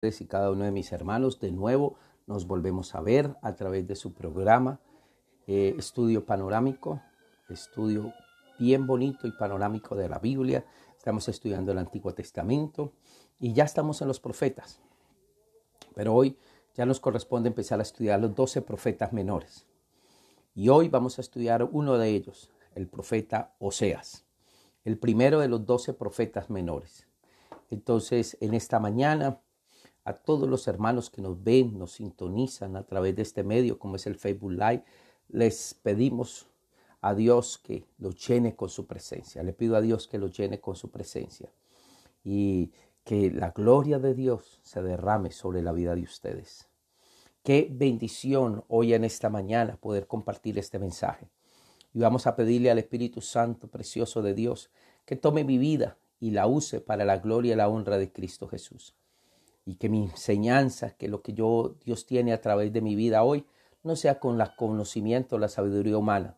Y cada uno de mis hermanos. De nuevo nos volvemos a ver a través de su programa Estudio Panorámico, estudio bien bonito y panorámico de la Biblia. Estamos estudiando el Antiguo Testamento y ya estamos en los profetas, pero hoy ya nos corresponde empezar a estudiar los 12 profetas menores, y hoy vamos a estudiar uno de ellos, el profeta Oseas, el primero de los 12 profetas menores. Entonces, en esta mañana, a todos los hermanos que nos ven, nos sintonizan a través de este medio, como es el Facebook Live, les pedimos a Dios que los llene con su presencia. Le pido a Dios que los llene con su presencia y que la gloria de Dios se derrame sobre la vida de ustedes. Qué bendición hoy en esta mañana poder compartir este mensaje. Y vamos a pedirle al Espíritu Santo precioso de Dios que tome mi vida y la use para la gloria y la honra de Cristo Jesús. Y que mi enseñanza, que lo que Dios tiene a través de mi vida hoy, no sea con el conocimiento o la sabiduría humana,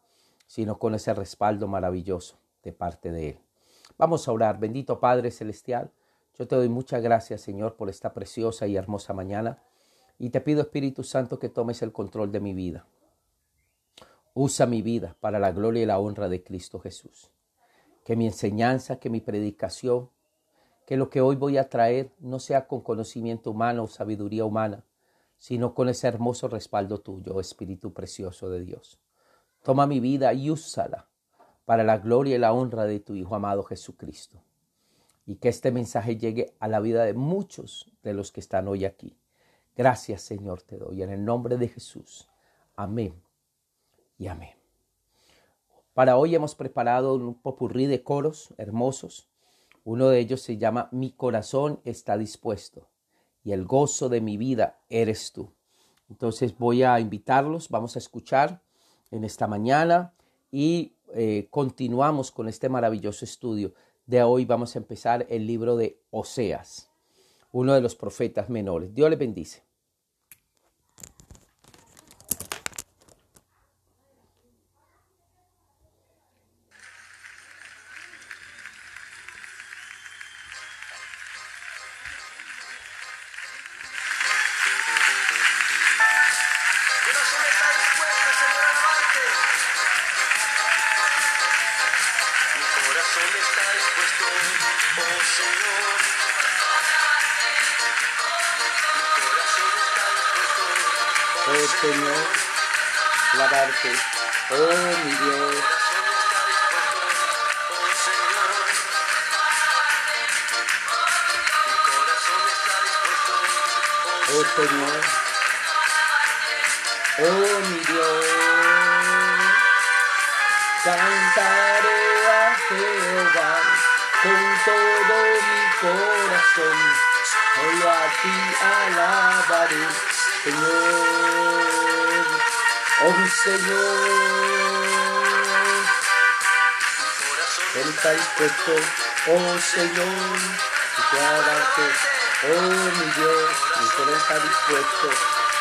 sino con ese respaldo maravilloso de parte de Él. Vamos a orar. Bendito Padre Celestial, yo te doy muchas gracias, Señor, por esta preciosa y hermosa mañana. Y te pido, Espíritu Santo, que tomes el control de mi vida. Usa mi vida para la gloria y la honra de Cristo Jesús. Que mi enseñanza, que mi predicación, que lo que hoy voy a traer no sea con conocimiento humano o sabiduría humana, sino con ese hermoso respaldo tuyo, Espíritu precioso de Dios. Toma mi vida y úsala para la gloria y la honra de tu Hijo amado Jesucristo. Y que este mensaje llegue a la vida de muchos de los que están hoy aquí. Gracias, Señor, te doy en el nombre de Jesús. Amén y amén. Para hoy hemos preparado un popurrí de coros hermosos. Uno de ellos se llama Mi corazón está dispuesto y el gozo de mi vida eres tú. Entonces voy a invitarlos, vamos a escuchar en esta mañana y continuamos con este maravilloso estudio. De hoy vamos a empezar el libro de Oseas, uno de los profetas menores. Dios les bendice. Oh Señor, alabarte, oh mi Dios. Oh Señor, oh mi Dios. Cantaré a Jehová con todo mi corazón, solo a ti alabaré, Señor, oh mi Señor. Él está dispuesto, oh Señor, a alabarte, oh mi Dios. Mi corazón está dispuesto,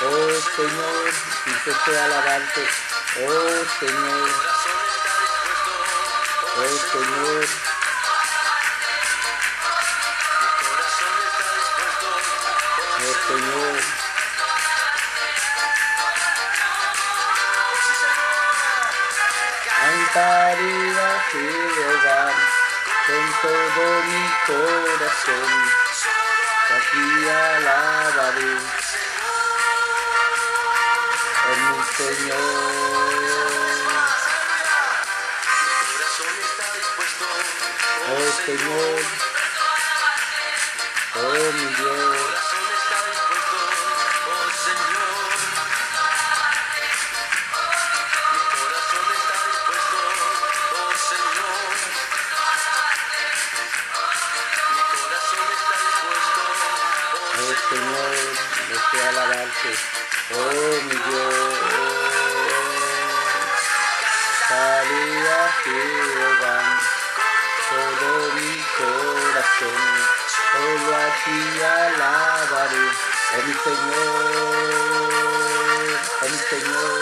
oh Señor, dispuesto a alabarte, oh Señor, oh Señor. Oh Señor. Cantaré a Jehová con todo mi corazón, a ti alabaré, oh mi Señor. Oh Señor, oh mi Dios. Oh Señor, deseo alabarte, oh mi Dios. Cantaré a Jehová todo mi corazón, solo a ti alabaré, oh mi Señor, oh mi Señor.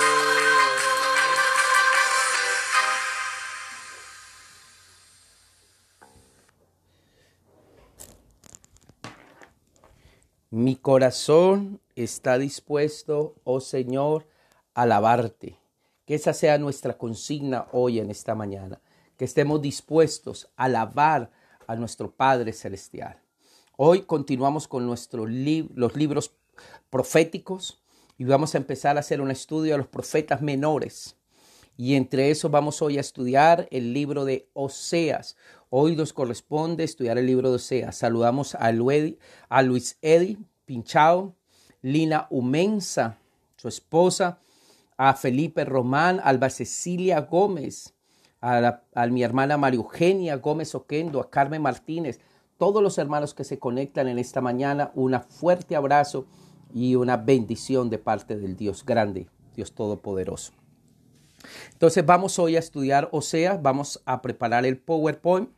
Mi corazón está dispuesto, oh Señor, a alabarte. Que esa sea nuestra consigna hoy en esta mañana. Que estemos dispuestos a alabar a nuestro Padre Celestial. Hoy continuamos con los libros proféticos y vamos a empezar a hacer un estudio de los profetas menores. Y entre eso vamos hoy a estudiar el libro de Oseas. Hoy nos corresponde estudiar el libro de Oseas. Saludamos a Luis Edi Pinchao, Lina Umensa, su esposa, a Felipe Román, Alba Cecilia Gómez, a mi hermana María Eugenia Gómez Oquendo, a Carmen Martínez, todos los hermanos que se conectan en esta mañana, un fuerte abrazo y una bendición de parte del Dios grande, Dios todopoderoso. Entonces vamos hoy a estudiar Oseas, vamos a preparar el PowerPoint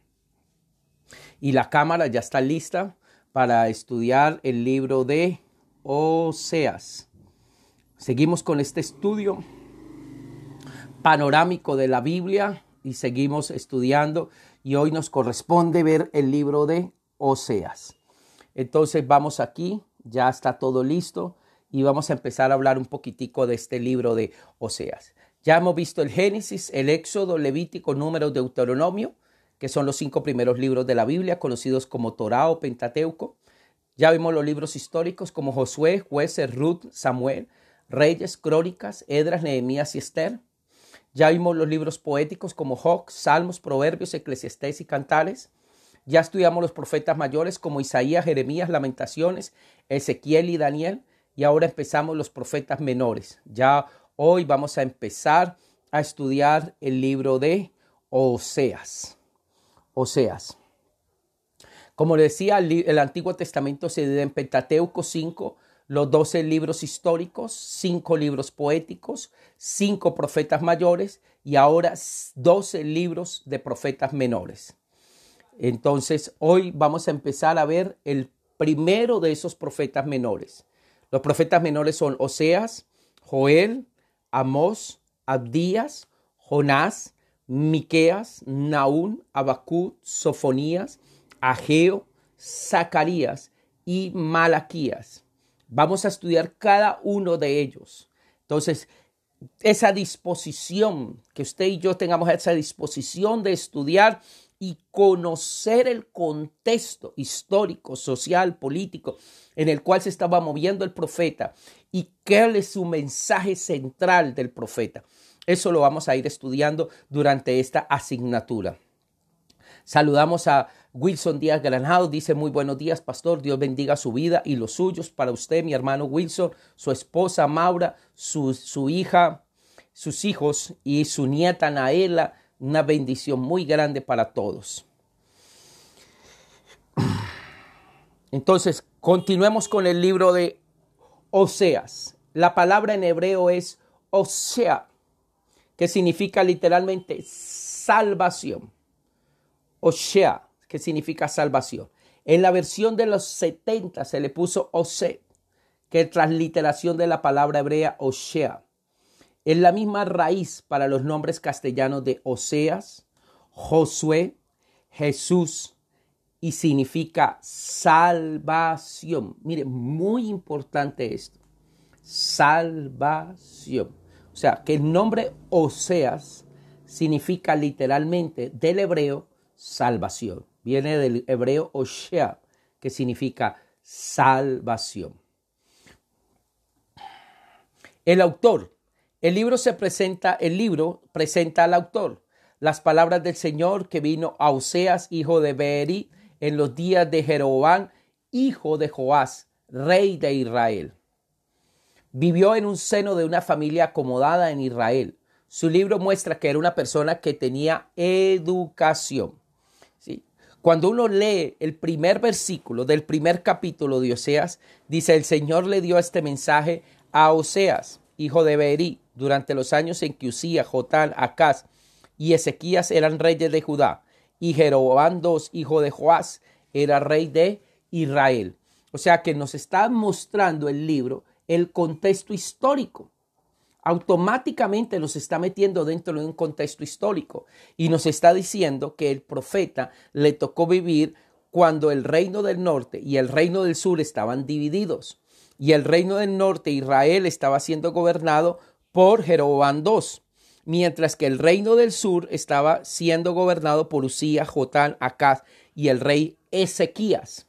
y la cámara ya está lista para estudiar el libro de Oseas. Seguimos con este estudio panorámico de la Biblia y seguimos estudiando y hoy nos corresponde ver el libro de Oseas. Entonces vamos aquí, ya está todo listo y vamos a empezar a hablar un poquitico de este libro de Oseas. Ya hemos visto el Génesis, el Éxodo, Levítico, Números, Deuteronomio, que son los 5 primeros libros de la Biblia, conocidos como Torá o Pentateuco. Ya vimos los libros históricos como Josué, Jueces, Ruth, Samuel, Reyes, Crónicas, Esdras, Nehemías y Esther. Ya vimos los libros poéticos como Job, Salmos, Proverbios, Eclesiastés y Cantares. Ya estudiamos los profetas mayores como Isaías, Jeremías, Lamentaciones, Ezequiel y Daniel. Y ahora empezamos los profetas menores. Ya hoy vamos a empezar a estudiar el libro de Oseas. Oseas. Como le decía, el Antiguo Testamento se divide en Pentateuco 5, los 12 libros históricos, 5 libros poéticos, 5 profetas mayores y ahora 12 libros de profetas menores. Entonces, hoy vamos a empezar a ver el primero de esos profetas menores. Los profetas menores son Oseas, Joel, Amós, Abdías, Jonás, Miqueas, Nahum, Habacuc, Sofonías, Ageo, Zacarías y Malaquías. Vamos a estudiar cada uno de ellos. Entonces, esa disposición, que usted y yo tengamos esa disposición de estudiar y conocer el contexto histórico, social, político en el cual se estaba moviendo el profeta y cuál es su mensaje central del profeta. Eso lo vamos a ir estudiando durante esta asignatura. Saludamos a Wilson Díaz Granado, dice muy buenos días, pastor, Dios bendiga su vida y los suyos para usted, mi hermano Wilson, su esposa Maura, su hija, sus hijos y su nieta Naela, una bendición muy grande para todos. Entonces, continuemos con el libro de Oseas. La palabra en hebreo es Osea, que significa literalmente salvación. Osea, que significa salvación. En la versión de los 70 se le puso Ose, que es transliteración de la palabra hebrea Osea. Es la misma raíz para los nombres castellanos de Oseas, Josué, Jesús y significa salvación. Mire, muy importante esto. Salvación. O sea, que el nombre Oseas significa literalmente del hebreo salvación. Viene del hebreo Osea, que significa salvación. El autor. El libro presenta al autor. Las palabras del Señor que vino a Oseas, hijo de Beeri, en los días de Jeroboam, hijo de Joás, rey de Israel. Vivió en un seno de una familia acomodada en Israel. Su libro muestra que era una persona que tenía educación. ¿Sí? Cuando uno lee el primer versículo del primer capítulo de Oseas, dice: el Señor le dio este mensaje a Oseas, hijo de Beeri, durante los años en que Usías, Jotán, Acaz y Ezequías eran reyes de Judá, y Jeroboam II, hijo de Joás, era rey de Israel. O sea que nos está mostrando el libro el contexto histórico. Automáticamente nos está metiendo dentro de un contexto histórico y nos está diciendo que el profeta le tocó vivir cuando el reino del norte y el reino del sur estaban divididos. Y el reino del norte, Israel, estaba siendo gobernado por Jeroboam II, mientras que el reino del sur estaba siendo gobernado por Usías, Jotán, Acaz y el rey Ezequías,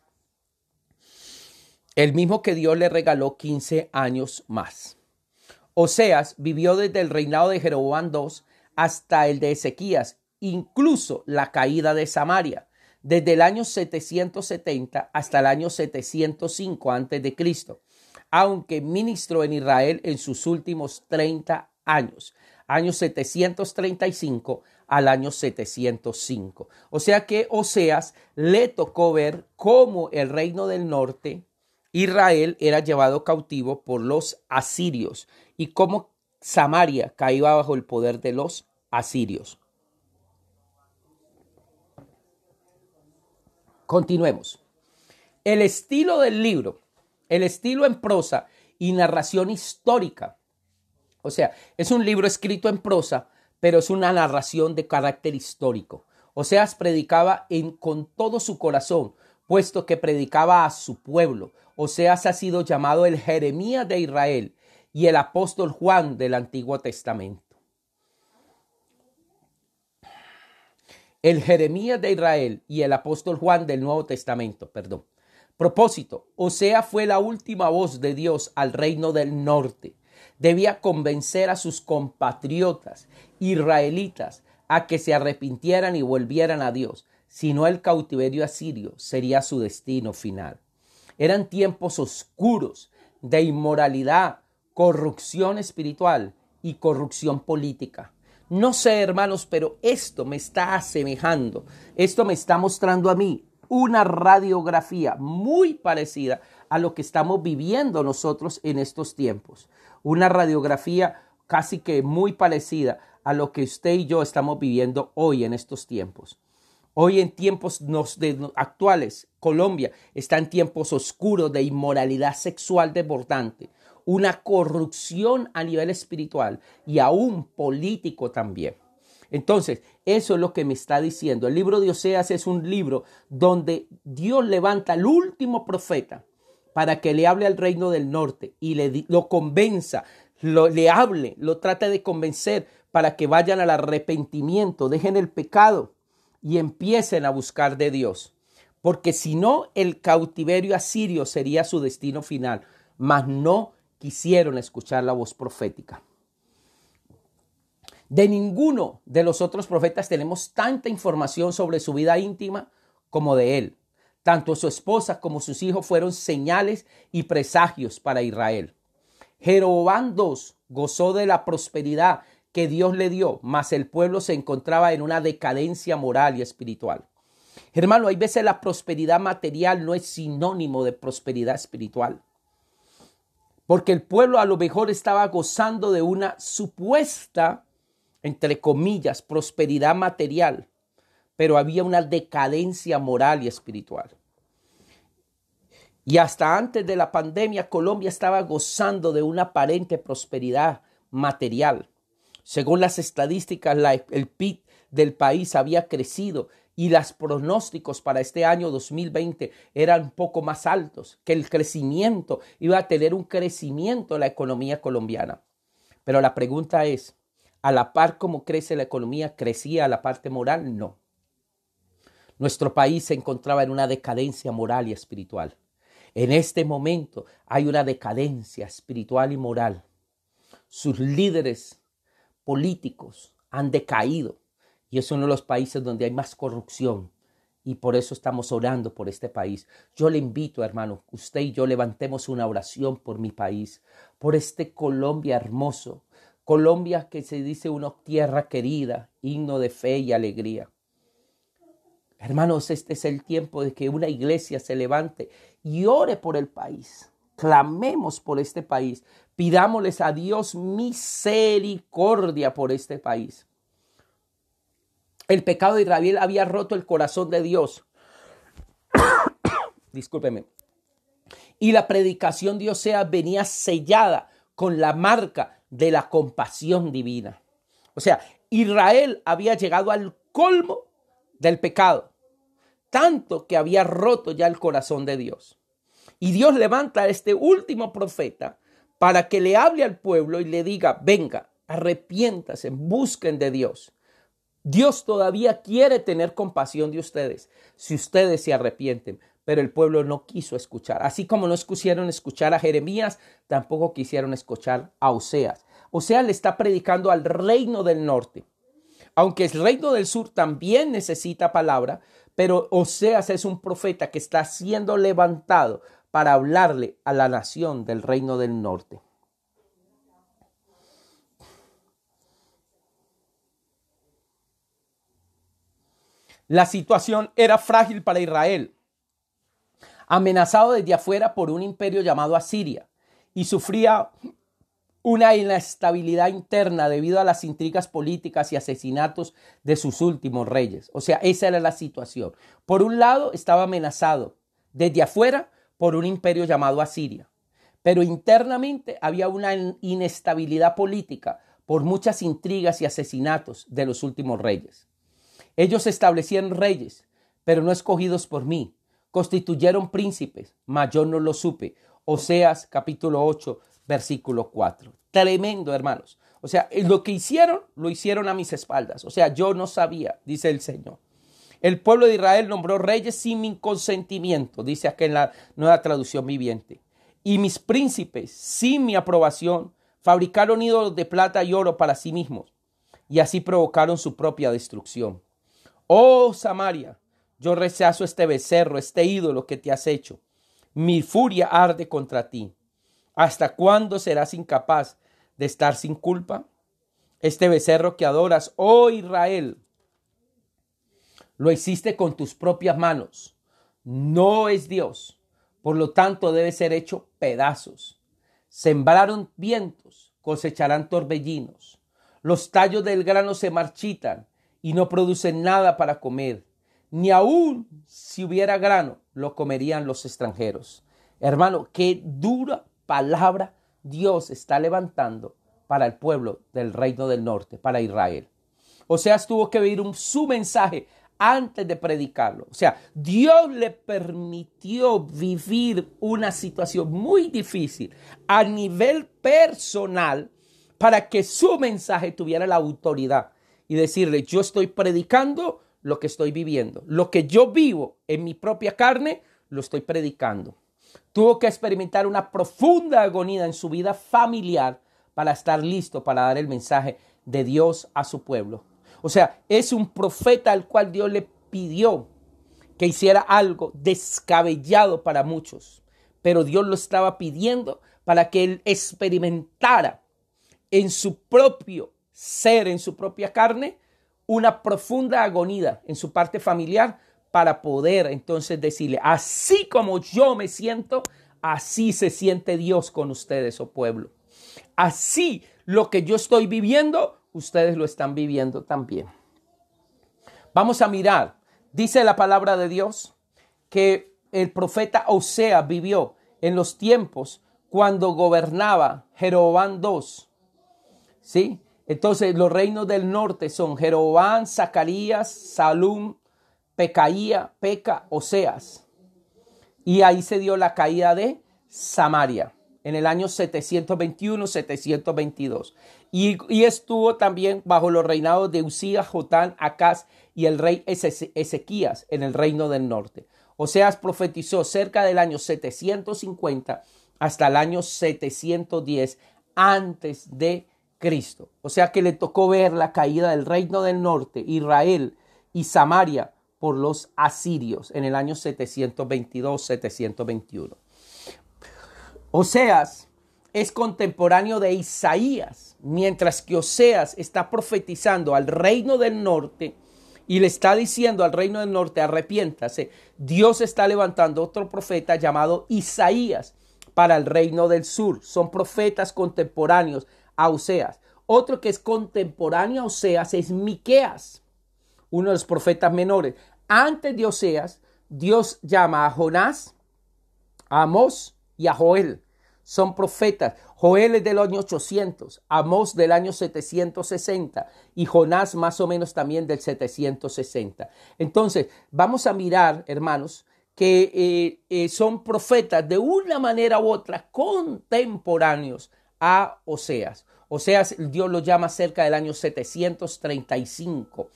el mismo que Dios le regaló 15 años más. Oseas vivió desde el reinado de Jeroboam II hasta el de Ezequías, incluso la caída de Samaria, desde el año 770 hasta el año 705 a.C., aunque ministró en Israel en sus últimos 30 años, año 735 al año 705. O sea que Oseas le tocó ver cómo el reino del norte, Israel, era llevado cautivo por los asirios y cómo Samaria caía bajo el poder de los asirios. Continuemos. El estilo del libro, el estilo en prosa y narración histórica. O sea, es un libro escrito en prosa, pero es una narración de carácter histórico. Oseas predicaba con todo su corazón, puesto que predicaba a su pueblo. Oseas ha sido llamado el Jeremías de Israel y el apóstol Juan del Antiguo Testamento. El Jeremías de Israel y el apóstol Juan del Nuevo Testamento, perdón. Propósito: Oseas fue la última voz de Dios al reino del norte. Debía convencer a sus compatriotas israelitas a que se arrepintieran y volvieran a Dios, si no el cautiverio asirio sería su destino final. Eran tiempos oscuros de inmoralidad, corrupción espiritual y corrupción política. No sé, hermanos, pero esto me está asemejando, esto me está mostrando a mí una radiografía muy parecida a lo que estamos viviendo nosotros en estos tiempos. Una radiografía casi que muy parecida a lo que usted y yo estamos viviendo hoy en estos tiempos. Hoy en tiempos actuales, Colombia está en tiempos oscuros de inmoralidad sexual desbordante, una corrupción a nivel espiritual y aún político también. Entonces, eso es lo que me está diciendo. El libro de Oseas es un libro donde Dios levanta al último profeta para que le hable al reino del norte y lo convenza, le hable, lo trate de convencer para que vayan al arrepentimiento, dejen el pecado y empiecen a buscar de Dios. Porque si no, el cautiverio asirio sería su destino final, mas no quisieron escuchar la voz profética. De ninguno de los otros profetas tenemos tanta información sobre su vida íntima como de él. Tanto su esposa como sus hijos fueron señales y presagios para Israel. Jeroboam II gozó de la prosperidad que Dios le dio, mas el pueblo se encontraba en una decadencia moral y espiritual. Hermano, hay veces la prosperidad material no es sinónimo de prosperidad espiritual. Porque el pueblo a lo mejor estaba gozando de una supuesta, entre comillas, prosperidad material, pero había una decadencia moral y espiritual. Y hasta antes de la pandemia, Colombia estaba gozando de una aparente prosperidad material. Según las estadísticas, el PIB del país había crecido y los pronósticos para este año 2020 eran un poco más altos, que el crecimiento iba a tener un crecimiento en la economía colombiana. Pero la pregunta es, ¿a la par como crece la economía, crecía la parte moral? No. Nuestro país se encontraba en una decadencia moral y espiritual. En este momento hay una decadencia espiritual y moral. Sus líderes políticos han decaído y es uno de los países donde hay más corrupción y por eso estamos orando por este país. Yo le invito, hermano, usted y yo levantemos una oración por mi país, por este Colombia hermoso, Colombia que se dice una tierra querida, himno de fe y alegría. Hermanos, este es el tiempo de que una iglesia se levante y ore por el país. Clamemos por este país. Pidámosles a Dios misericordia por este país. El pecado de Israel había roto el corazón de Dios. Discúlpeme. Y la predicación de Oseas venía sellada con la marca de la compasión divina. O sea, Israel había llegado al colmo del pecado. tanto que había roto ya el corazón de Dios. Y Dios levanta a este último profeta para que le hable al pueblo y le diga, venga, arrepiéntase, busquen de Dios. Dios todavía quiere tener compasión de ustedes si ustedes se arrepienten, pero el pueblo no quiso escuchar. Así como no quisieron escuchar a Jeremías, tampoco quisieron escuchar a Oseas. Oseas le está predicando al reino del norte. Aunque el reino del sur también necesita palabra, pero Oseas es un profeta que está siendo levantado para hablarle a la nación del reino del norte. La situación era frágil para Israel, amenazado desde afuera por un imperio llamado Asiria, y sufría una inestabilidad interna debido a las intrigas políticas y asesinatos de sus últimos reyes. O sea, esa era la situación. Por un lado, estaba amenazado desde afuera por un imperio llamado Asiria, pero internamente había una inestabilidad política por muchas intrigas y asesinatos de los últimos reyes. Ellos establecieron reyes, pero no escogidos por mí. Constituyeron príncipes, mas yo no lo supe. Oseas capítulo 8, versículo 4. Tremendo, hermanos. O sea, lo que hicieron, lo hicieron a mis espaldas. O sea, yo no sabía, dice el Señor. El pueblo de Israel nombró reyes sin mi consentimiento, dice acá en la Nueva Traducción Viviente. Y mis príncipes, sin mi aprobación, fabricaron ídolos de plata y oro para sí mismos, y así provocaron su propia destrucción. Oh Samaria, yo rechazo este becerro, este ídolo que te has hecho. Mi furia arde contra ti. ¿Hasta cuándo serás incapaz de estar sin culpa? Este becerro que adoras, oh Israel, lo hiciste con tus propias manos. No es Dios. Por lo tanto, debe ser hecho pedazos. Sembraron vientos, cosecharán torbellinos. Los tallos del grano se marchitan y no producen nada para comer. Ni aun si hubiera grano, lo comerían los extranjeros. Hermano, qué dura palabra Dios está levantando para el pueblo del reino del norte, para Israel. Oseas tuvo que oír su mensaje antes de predicarlo. O sea, Dios le permitió vivir una situación muy difícil a nivel personal para que su mensaje tuviera la autoridad y decirle, yo estoy predicando lo que estoy viviendo. Lo que yo vivo en mi propia carne, lo estoy predicando. Tuvo que experimentar una profunda agonía en su vida familiar para estar listo para dar el mensaje de Dios a su pueblo. O sea, es un profeta al cual Dios le pidió que hiciera algo descabellado para muchos, pero Dios lo estaba pidiendo para que él experimentara en su propio ser, en su propia carne, una profunda agonía en su parte familiar para poder entonces decirle, así como yo me siento, así se siente Dios con ustedes, oh pueblo. Así lo que yo estoy viviendo, ustedes lo están viviendo también. Vamos a mirar, dice la palabra de Dios, que el profeta Oseas vivió en los tiempos cuando gobernaba Jeroboam II. ¿Sí? Entonces los reinos del norte son Jeroboam, Zacarías, Salum, Pecaía, Peca, Oseas. Y ahí se dio la caída de Samaria en el año 721-722. Y estuvo también bajo los reinados de Usías, Jotán, Acaz y el rey Ezequías en el reino del norte. Oseas profetizó cerca del año 750 hasta el año 710 antes de Cristo. O sea que le tocó ver la caída del reino del norte, Israel y Samaria, por los asirios en el año 722-721. Oseas es contemporáneo de Isaías, mientras que Oseas está profetizando al reino del norte y le está diciendo al reino del norte, arrepiéntase. Dios está levantando otro profeta llamado Isaías para el reino del sur. Son profetas contemporáneos a Oseas. Otro que es contemporáneo a Oseas es Miqueas, uno de los profetas menores. Antes de Oseas, Dios llama a Jonás, a Amós y a Joel. son profetas. Joel es del año 800, Amós del año 760 y Jonás más o menos también del 760. Entonces, vamos a mirar, hermanos, que son profetas de una manera u otra contemporáneos a Oseas. Oseas, Dios lo llama cerca del año 735.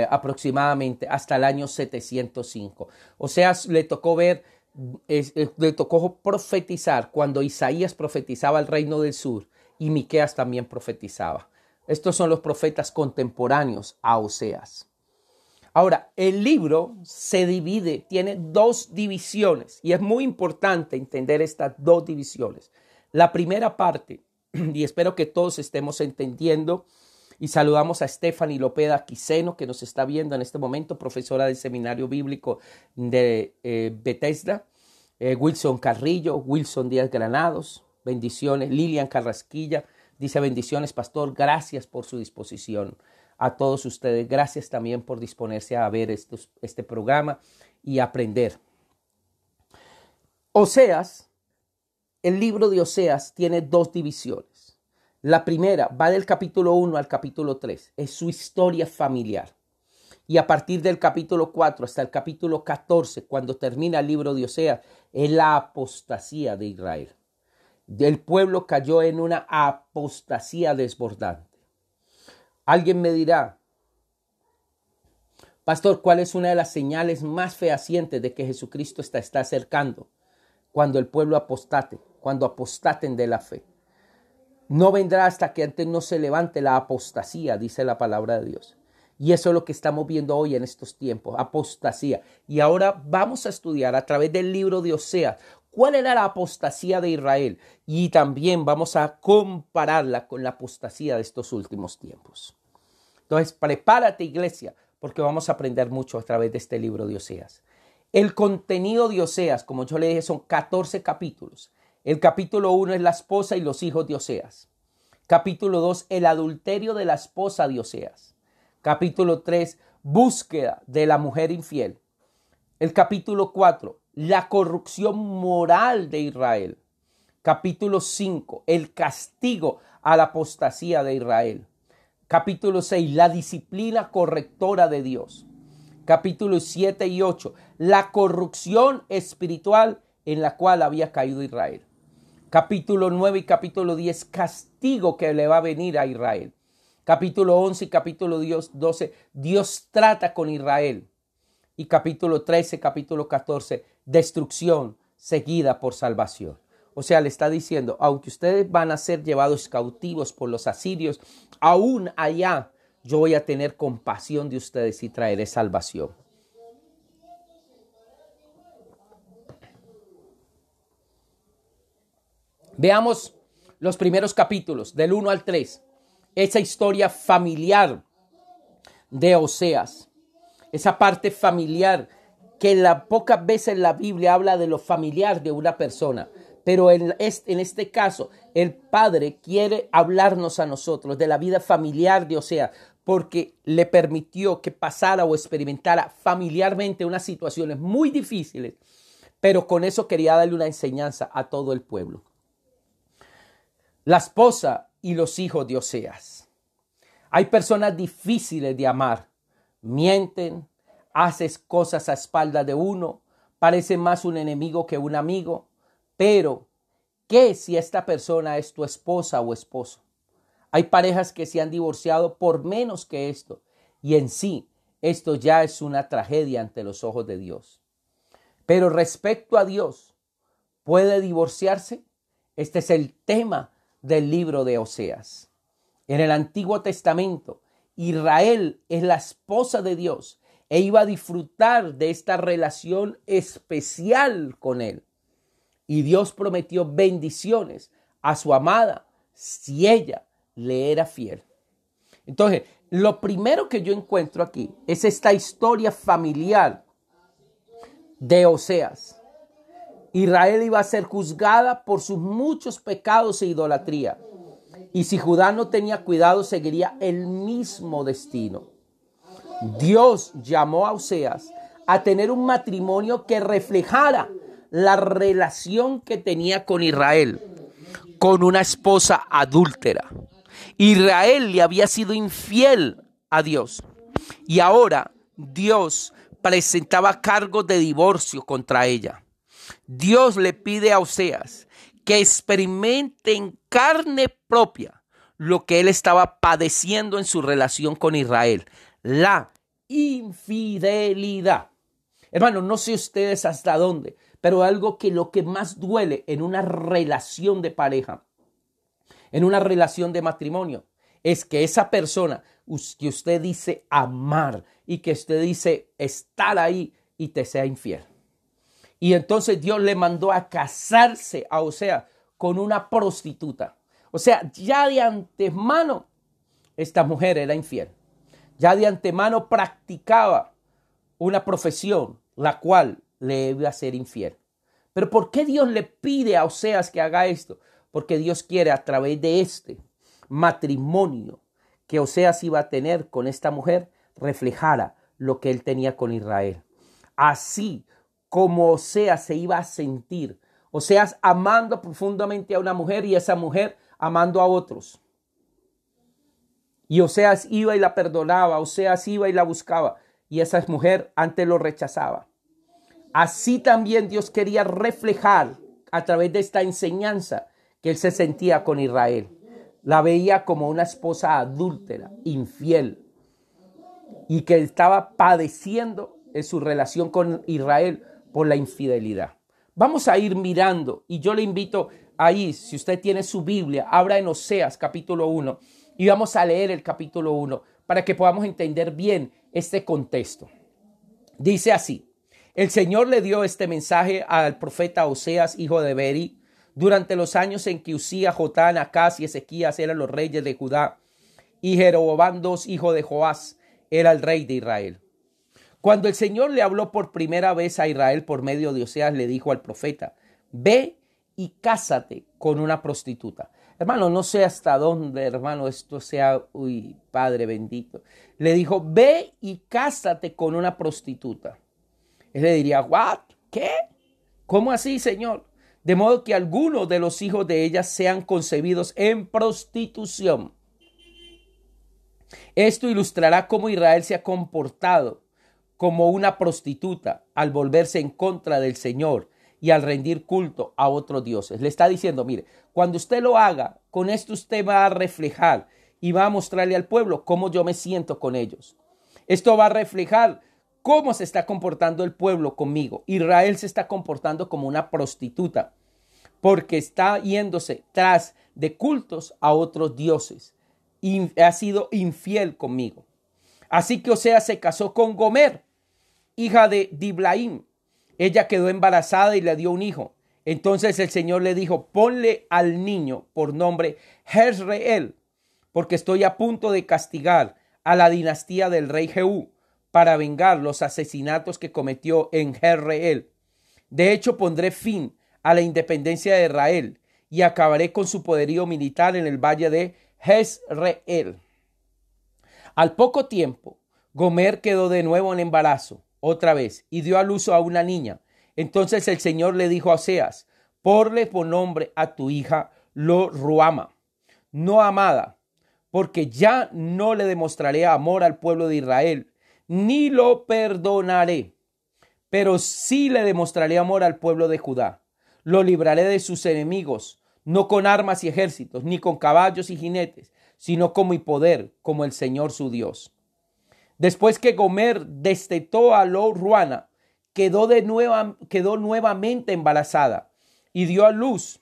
Aproximadamente hasta el año 705. Oseas le tocó le tocó profetizar cuando Isaías profetizaba el reino del sur y Miqueas también profetizaba. Estos son los profetas contemporáneos a Oseas. Ahora, el libro se divide, tiene dos divisiones y es muy importante entender estas dos divisiones. La primera parte, y espero que todos estemos entendiendo, y saludamos a Stephanie Lopeda Quiseno, que nos está viendo en este momento, profesora del Seminario Bíblico de Bethesda, Wilson Carrillo, Wilson Díaz Granados, bendiciones, Lilian Carrasquilla, dice bendiciones, pastor, gracias por su disposición. A todos ustedes, gracias también por disponerse a ver este programa y aprender. Oseas, el libro de Oseas tiene dos divisiones. La primera va del capítulo 1 al capítulo 3, es su historia familiar. Y a partir del capítulo 4 hasta el capítulo 14, cuando termina el libro de Oseas, es la apostasía de Israel. El pueblo cayó en una apostasía desbordante. Alguien me dirá, pastor, ¿cuál es una de las señales más fehacientes de que Jesucristo está acercando? Cuando el pueblo apostate, cuando apostaten de la fe. No vendrá hasta que antes no se levante la apostasía, dice la palabra de Dios. Y eso es lo que estamos viendo hoy en estos tiempos, apostasía. Y ahora vamos a estudiar a través del libro de Oseas cuál era la apostasía de Israel. Y también vamos a compararla con la apostasía de estos últimos tiempos. Entonces, prepárate, iglesia, porque vamos a aprender mucho a través de este libro de Oseas. El contenido de Oseas, como yo le dije, son 14 capítulos. El capítulo 1 es la esposa y los hijos de Oseas. Capítulo 2, el adulterio de la esposa de Oseas. Capítulo 3, búsqueda de la mujer infiel. El capítulo 4, la corrupción moral de Israel. Capítulo 5, el castigo a la apostasía de Israel. Capítulo 6, la disciplina correctora de Dios. Capítulos 7 y 8, la corrupción espiritual en la cual había caído Israel. Capítulo 9 y capítulo 10, castigo que le va a venir a Israel. Capítulo 11 y capítulo 12, Dios trata con Israel. Y capítulo 13, capítulo 14, destrucción seguida por salvación. O sea, le está diciendo, aunque ustedes van a ser llevados cautivos por los asirios, aún allá yo voy a tener compasión de ustedes y traeré salvación. Veamos los primeros capítulos, del 1 al 3. Esa historia familiar de Oseas. Esa parte familiar que pocas veces la Biblia habla de lo familiar de una persona. Pero en este caso, el Padre quiere hablarnos a nosotros de la vida familiar de Oseas, porque le permitió que pasara o experimentara familiarmente unas situaciones muy difíciles, pero con eso quería darle una enseñanza a todo el pueblo. La esposa y los hijos de Oseas. Hay personas difíciles de amar. Mienten, haces cosas a espaldas de uno, parece más un enemigo que un amigo. Pero, ¿qué si esta persona es tu esposa o esposo? Hay parejas que se han divorciado por menos que esto. Y en sí, esto ya es una tragedia ante los ojos de Dios. Pero respecto a Dios, ¿puede divorciarse? Este es el tema del libro de Oseas. En el Antiguo Testamento, Israel es la esposa de Dios e iba a disfrutar de esta relación especial con él. Y Dios prometió bendiciones a su amada si ella le era fiel. Entonces, lo primero que yo encuentro aquí es esta historia familiar de Oseas. Israel iba a ser juzgada por sus muchos pecados e idolatría. Y si Judá no tenía cuidado, seguiría el mismo destino. Dios llamó a Oseas a tener un matrimonio que reflejara la relación que tenía con Israel, con una esposa adúltera. Israel le había sido infiel a Dios y ahora Dios presentaba cargos de divorcio contra ella. Dios le pide a Oseas que experimente en carne propia lo que él estaba padeciendo en su relación con Israel, la infidelidad. Hermano, no sé ustedes hasta dónde, pero algo que lo que más duele en una relación de pareja, en una relación de matrimonio, es que esa persona que usted dice amar y que usted dice estar ahí y te sea infiel. Y entonces Dios le mandó a casarse a Oseas con una prostituta. O sea, ya de antemano esta mujer era infiel. Ya de antemano practicaba una profesión la cual le iba a ser infiel. Pero ¿por qué Dios le pide a Oseas que haga esto? Porque Dios quiere a través de este matrimonio que Oseas iba a tener con esta mujer reflejara lo que él tenía con Israel. Así como Oseas se iba a sentir, Oseas amando profundamente a una mujer y esa mujer amando a otros. Y Oseas iba y la perdonaba, Oseas iba y la buscaba y esa mujer antes lo rechazaba. Así también Dios quería reflejar a través de esta enseñanza que él se sentía con Israel. La veía como una esposa adúltera, infiel, y que estaba padeciendo en su relación con Israel por la infidelidad. Vamos a ir mirando y yo le invito ahí, si usted tiene su Biblia, abra en Oseas capítulo 1 y vamos a leer el capítulo 1 para que podamos entender bien este contexto. Dice así: el Señor le dio este mensaje al profeta Oseas, hijo de Beri, durante los años en que Usías, Jotán, Acaz y Ezequías eran los reyes de Judá y Jeroboam II, hijo de Joás, era el rey de Israel. Cuando el Señor le habló por primera vez a Israel por medio de Oseas, le dijo al profeta: ve y cásate con una prostituta. Hermano, no sé hasta dónde, hermano, esto sea, Padre bendito. Le dijo: ve y cásate con una prostituta. Él le diría: ¿what? ¿Qué? ¿Cómo así, Señor? De modo que algunos de los hijos de ella sean concebidos en prostitución. Esto ilustrará cómo Israel se ha comportado como una prostituta al volverse en contra del Señor y al rendir culto a otros dioses. Le está diciendo: mire, cuando usted lo haga, con esto usted va a reflejar y va a mostrarle al pueblo cómo yo me siento con ellos. Esto va a reflejar cómo se está comportando el pueblo conmigo. Israel se está comportando como una prostituta porque está yéndose tras de cultos a otros dioses y ha sido infiel conmigo. Así que Oseas se casó con Gomer, hija de Diblaim. Ella quedó embarazada y le dio un hijo. Entonces el Señor le dijo: ponle al niño por nombre Jezreel, porque estoy a punto de castigar a la dinastía del rey Jehú para vengar los asesinatos que cometió en Jezreel. De hecho, pondré fin a la independencia de Israel y acabaré con su poderío militar en el valle de Jezreel. Al poco tiempo, Gomer quedó de nuevo en embarazo, otra vez, y dio a luz a una niña. Entonces el Señor le dijo a Oseas: ponle por nombre a tu hija Lo-ruhama, no amada, porque ya no le demostraré amor al pueblo de Israel, ni lo perdonaré, pero sí le demostraré amor al pueblo de Judá. Lo libraré de sus enemigos, no con armas y ejércitos, ni con caballos y jinetes, sino con mi poder, como el Señor su Dios. Después que Gomer destetó a Lo-ruhama, quedó nuevamente embarazada y dio a luz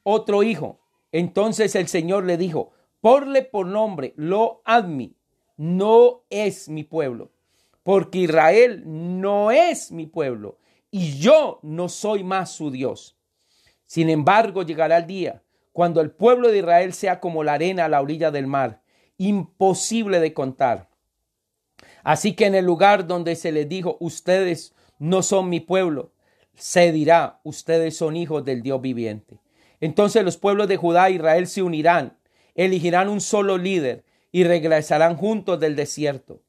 otro hijo. Entonces el Señor le dijo: ponle por nombre Lo-ammi, no es mi pueblo, porque Israel no es mi pueblo y yo no soy más su Dios. Sin embargo, llegará el día cuando el pueblo de Israel sea como la arena a la orilla del mar, imposible de contar. Así que en el lugar donde se les dijo: ustedes no son mi pueblo, se dirá: ustedes son hijos del Dios viviente. Entonces los pueblos de Judá e Israel se unirán, elegirán un solo líder y regresarán juntos del desierto.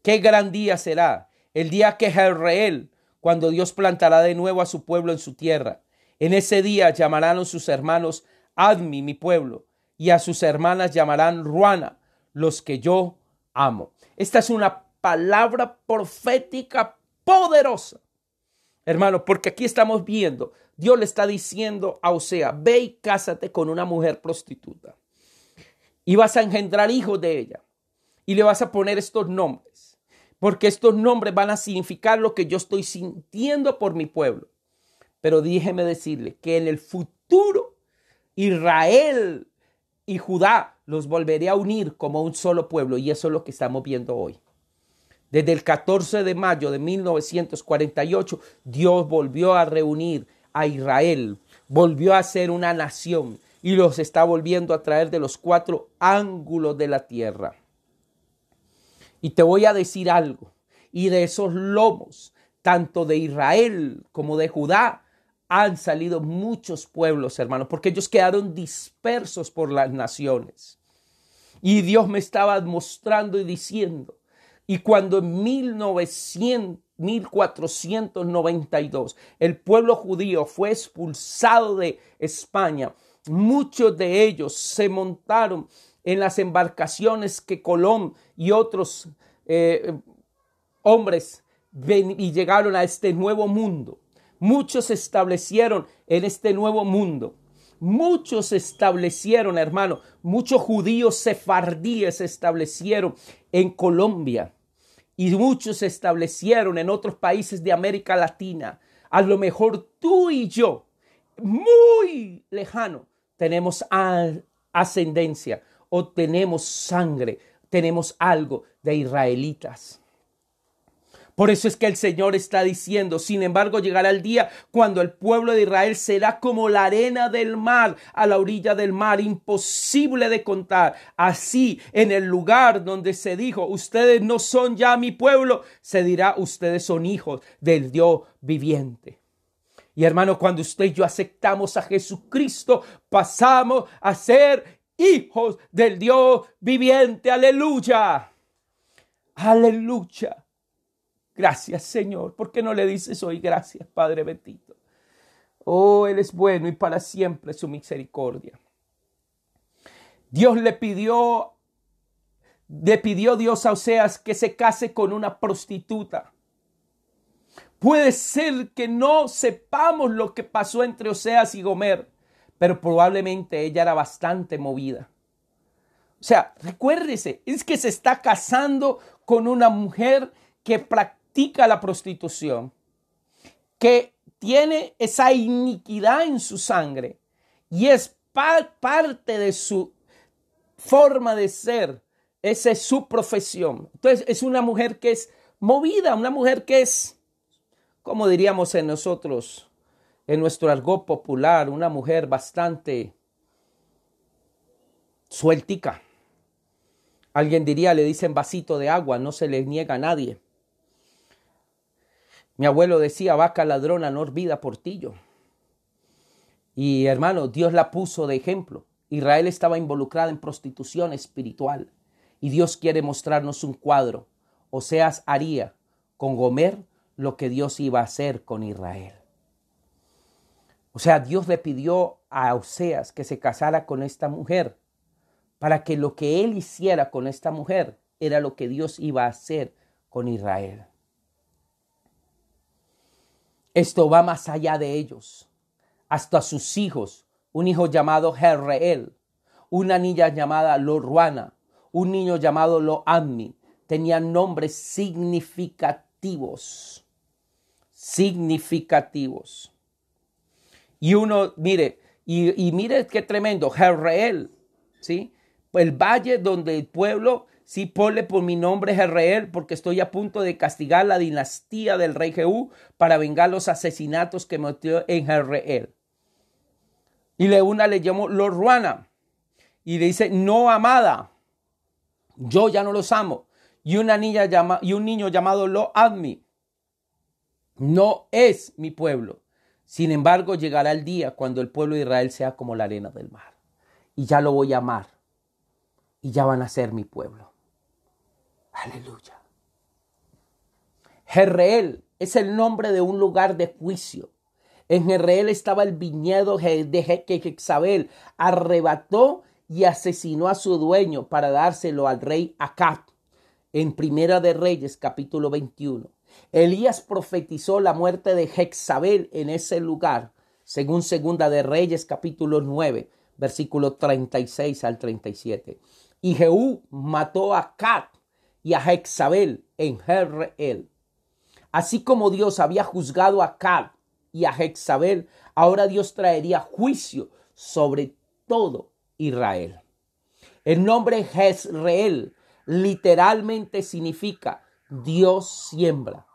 Qué gran día será el día que Jezreel cuando Dios plantará de nuevo a su pueblo en su tierra. En ese día llamarán a sus hermanos Admi, mi pueblo, y a sus hermanas llamarán Ruana, los que yo amo. Esta es una palabra profética poderosa, hermano, porque aquí estamos viendo, Dios le está diciendo a Osea, ve y cásate con una mujer prostituta y vas a engendrar hijos de ella y le vas a poner estos nombres, porque estos nombres van a significar lo que yo estoy sintiendo por mi pueblo. Pero déjeme decirle que en el futuro Israel y Judá los volveré a unir como un solo pueblo, y eso es lo que estamos viendo hoy. Desde el 14 de mayo de 1948, Dios volvió a reunir a Israel, volvió a ser una nación y los está volviendo a traer de los 4 ángulos de la tierra. Y te voy a decir algo, y de esos lomos, tanto de Israel como de Judá, han salido muchos pueblos, hermanos, porque ellos quedaron dispersos por las naciones. Y Dios me estaba mostrando y diciendo, y cuando en 1492 el pueblo judío fue expulsado de España, muchos de ellos se montaron en las embarcaciones que Colón y otros hombres y llegaron a este nuevo mundo. Muchos se establecieron en este nuevo mundo. Muchos se establecieron, hermano. Muchos judíos sefardíes se establecieron en Colombia. Y muchos se establecieron en otros países de América Latina. A lo mejor tú y yo, muy lejano, tenemos ascendencia o tenemos sangre, tenemos algo de israelitas. Por eso es que el Señor está diciendo, sin embargo, llegará el día cuando el pueblo de Israel será como la arena del mar, a la orilla del mar, imposible de contar. Así, en el lugar donde se dijo, ustedes no son ya mi pueblo, se dirá, ustedes son hijos del Dios viviente. Y hermano, cuando usted y yo aceptamos a Jesucristo, pasamos a ser hijos del Dios viviente. Aleluya. Aleluya. Gracias, Señor. ¿Por qué no le dices hoy gracias, Padre bendito? Oh, Él es bueno y para siempre su misericordia. Dios le pidió Dios a Oseas que se case con una prostituta. Puede ser que no sepamos lo que pasó entre Oseas y Gomer, pero probablemente ella era bastante movida. O sea, recuérdese, es que se está casando con una mujer que practica la prostitución, que tiene esa iniquidad en su sangre y es parte de su forma de ser, esa es su profesión. Entonces es una mujer que es movida, una mujer que es, como diríamos en nosotros, en nuestro argot popular, una mujer bastante sueltica. Alguien diría, le dicen vasito de agua, no se le niega a nadie. Mi abuelo decía, vaca ladrona no olvida portillo. Y hermano, Dios la puso de ejemplo. Israel estaba involucrada en prostitución espiritual. Y Dios quiere mostrarnos un cuadro. Oseas haría con Gomer lo que Dios iba a hacer con Israel. O sea, Dios le pidió a Oseas que se casara con esta mujer, para que lo que él hiciera con esta mujer era lo que Dios iba a hacer con Israel. Esto va más allá de ellos, hasta sus hijos, un hijo llamado Jerreel, una niña llamada Lo-Ruana, un niño llamado Lo-Ammi, tenían nombres significativos. Y uno, mire, y mire qué tremendo, Jerreel, ¿sí? El valle donde el pueblo, sí, ponle por mi nombre Jerreel, porque estoy a punto de castigar la dinastía del rey Jehú para vengar los asesinatos que metió en Jerreel. Y una le llamó Lo-Ruana, y le dice, no amada, yo ya no los amo. Y un niño llamado Lo-Ammi, no es mi pueblo. Sin embargo, llegará el día cuando el pueblo de Israel sea como la arena del mar. Y ya lo voy a amar. Y ya van a ser mi pueblo. Aleluya. Jerreel es el nombre de un lugar de juicio. En Jezreel estaba el viñedo que Jezabel arrebató y asesinó a su dueño para dárselo al rey Acab. En Primera de Reyes, capítulo 21. Elías profetizó la muerte de Jezabel en ese lugar, según Segunda de Reyes, capítulo 9, versículo 36 al 37. Y Jehú mató a Acab y a Jezabel en Jezreel. Así como Dios había juzgado a Acab y a Jezabel, ahora Dios traería juicio sobre todo Israel. El nombre Jezreel literalmente significa Dios siembra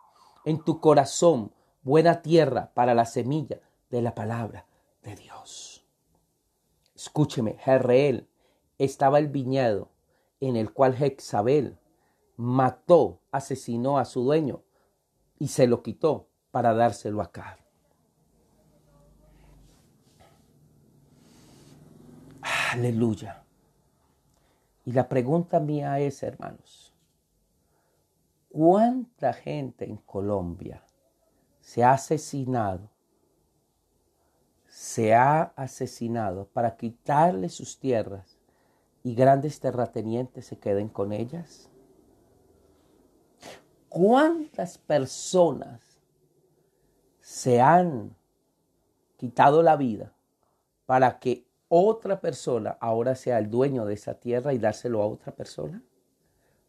en tu corazón buena tierra para la semilla de la palabra de Dios. Escúcheme, Jezreel estaba el viñedo en el cual Jezabel mató, asesinó a su dueño y se lo quitó para dárselo a Acab. Aleluya. Y la pregunta mía es, hermanos, ¿cuánta gente en Colombia se ha asesinado para quitarle sus tierras y grandes terratenientes se queden con ellas? ¿Cuántas personas se han quitado la vida para que otra persona ahora sea el dueño de esa tierra y dárselo a otra persona?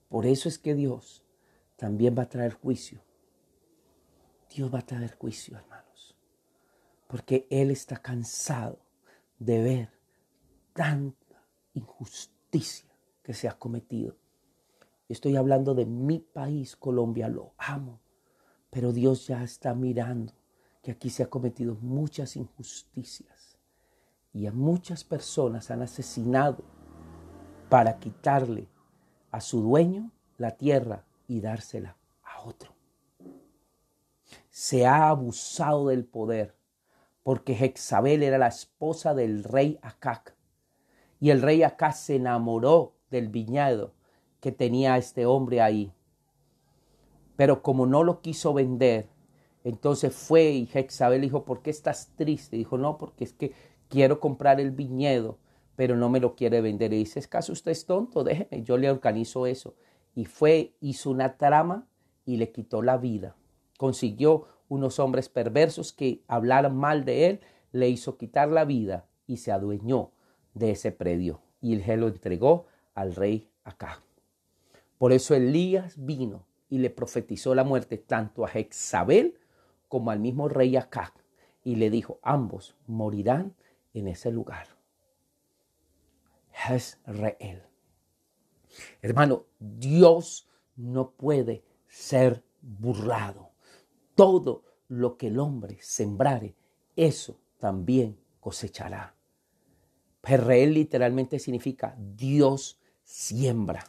Por eso es que Dios también va a traer juicio. Dios va a traer juicio, hermanos, porque Él está cansado de ver tanta injusticia que se ha cometido. Estoy hablando de mi país, Colombia, lo amo, pero Dios ya está mirando que aquí se ha cometido muchas injusticias y a muchas personas han asesinado para quitarle a su dueño la tierra y dársela a otro. Se ha abusado del poder porque Jezabel era la esposa del rey Acab y el rey Acab se enamoró del viñedo que tenía este hombre ahí. Pero como no lo quiso vender, entonces fue y Jezabel dijo, ¿por qué estás triste? Dijo, no, porque es que quiero comprar el viñedo, pero no me lo quiere vender. Y dice, ¿es caso usted es tonto? Déjeme, yo le organizo eso. Y hizo una trama y le quitó la vida. Consiguió unos hombres perversos que hablaran mal de él, le hizo quitar la vida y se adueñó de ese predio. Y él lo entregó al rey Acab. Por eso Elías vino y le profetizó la muerte tanto a Jezabel como al mismo rey Acab. Y le dijo, ambos morirán en ese lugar. Jezreel. Hermano, Dios no puede ser burlado. Todo lo que el hombre sembrare, eso también cosechará. Jezreel literalmente significa Dios siembra.